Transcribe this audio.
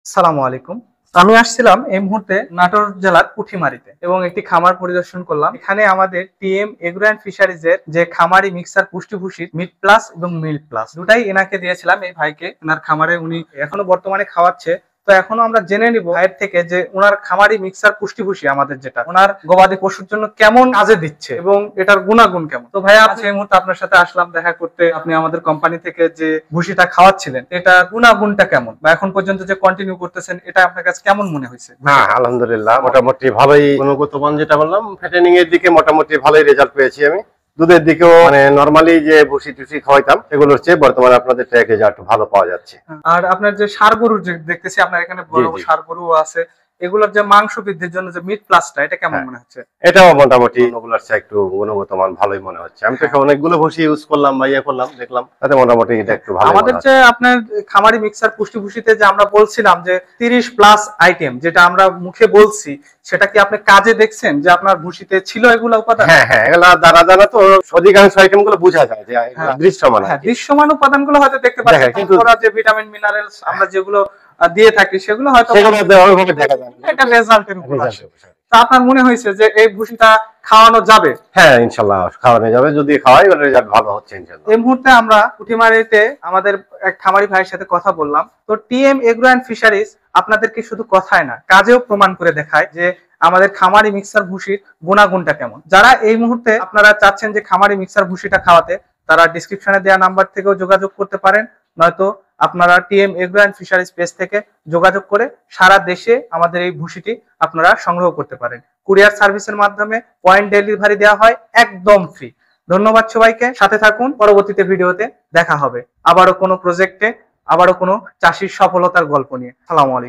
আসসালামু আলাইকুম। আমি আসছিলাম এই মুহূর্তে নাটোর জেলার পুঠিমারিতে এবং একটি খামার পরিদর্শন করলাম। এখানে আমাদের টিএম এগ্রো অ্যান্ড ফিশারিজ এর যে খামারি মিক্সার পুষ্টি ভুষি মিট প্লাস এবং মিল্ক প্লাস দুটাই এনাকে দিয়েছিলাম এই ভাইকে। এনার খামারে উনি এখনো বর্তমানে খাওয়াচ্ছে। তো এখনো আমরা জেনে নিব ভাইয়ের থেকে যে ওনার খামারি মিক্সার পুষ্টি ভুষি আমাদের যেটা ওনার গবাদি পশুর জন্য কেমন কাজে দিচ্ছে এবং এটার গুণাগুণ কেমন। তো ভাইয়া আজকে এই মুহূর্তে আপনার সাথে আসলাম দেখা করতে। আপনি আমাদের কোম্পানি থেকে যে ভুষিটা খাওয়াচ্ছিলেন এটা গুণাগুণটা কেমন বা এখন পর্যন্ত যে কন্টিনিউ করতেছেন এটা আপনার কাছে কেমন মনে হয়েছে? হ্যাঁ, আলহামদুলিল্লাহ মোটামুটি ভালোই। গুণগত মান যেটা বললাম, ফ্যাটেনিং এর দিকে মোটামুটি ভালোই রেজাল্ট পেয়েছি আমি। দুধের দিকেও মানে নরমালি যে ভুসি টুসি খাওয়াইতাম সেগুলোর চেয়ে বর্তমানে আপনাদের ট্র্যাক রেজাল্ট ভালো পাওয়া যাচ্ছে। আর আপনার যে ষাঁড় গরু যে দেখতেছি আপনার এখানে বড় ষাঁড় গরু আছে, এগুলোর যে মাংস বৃদ্ধির জন্য যে মিট প্লাসটা এটা কেমন মনে হচ্ছে? এটাও মোটামুটি ওগুলোর চেয়ে একটু গুণগত মান ভালোই মনে হচ্ছে। আমি তো অনেকগুলো ভুসি ইউজ করলাম বা ইয়ে করলাম, দেখলাম তাতে মোটামুটি এটা একটু ভালো। আমাদের যে আপনার খামারি মিক্সার পুষ্টি ভুষিতে যে আমরা বলছিলাম যে 30 প্লাস আইটেম যেটা আমরা মুখে বলছি, সেটা কি আপনি কাজে দেখছেন যে আপনার ভুষিতে ছিল এগুলো উপাদান? হ্যাঁ হ্যাঁ, এগুলা দ্বারা দ্বারা তো অধিকাংশ আইটেম গুলো বোঝা যায় যে দৃশ্যমান। হ্যাঁ, দৃশ্যমান উপাদানগুলো হয়তো দেখতে পাচ্ছেন, কিন্তু যে ভিটামিন মিনারেলস আমরা যেগুলো দিয়ে থাকি সেগুলো হয়তো ওইভাবে দেখা যায় না। এটা রেজাল্টের উপর আসে। তো আপনার মনে হয়েছে যে এই ভুসিটা খাওয়ানো যাবে? হ্যাঁ, ইনশাআল্লাহ খাওয়ানো যাবে, যদি খাওয়াই ওর রেজাল্ট ভালো হচ্ছে ইনশাআল্লাহ। এই মুহূর্তে আমরা পুঠিমারিতে আমাদের এক খামারি ভাইয়ের সাথে কথা বললাম। তো টিএম এগ্রো অ্যান্ড ফিশারিজ আপনাদেরকে শুধু কথায় না কাজেও প্রমাণ করে দেখায় যে আমাদের খামারি মিক্সার ভুসির গুণাগুণটা কেমন। যারা এই মুহূর্তে আপনারা চাচ্ছেন যে খামারি মিক্সার ভুসিটা খাওয়াতে, তারা ডিসক্রিপশনে দেওয়া নাম্বার থেকেও যোগাযোগ করতে পারেন, নয়তো আপনারা TM agro and fisheries page থেকে যোগাযোগ করে সারা দেশে আমাদের এই ভুসিটি আপনারা সংগ্রহ করতে পারেন। কুরিয়ার সার্ভিসের মাধ্যমে পয়েন্ট ডেলিভারি দেওয়া হয় একদম ফ্রি। ধন্যবাদ সবাইকে, সাথে থাকুন। পরবর্তীতে ভিডিওতে দেখা হবে আবারও কোনো প্রজেক্টে, আবারও কোনো চাষির সফলতার গল্প নিয়ে। আসসালামু আলাইকুম।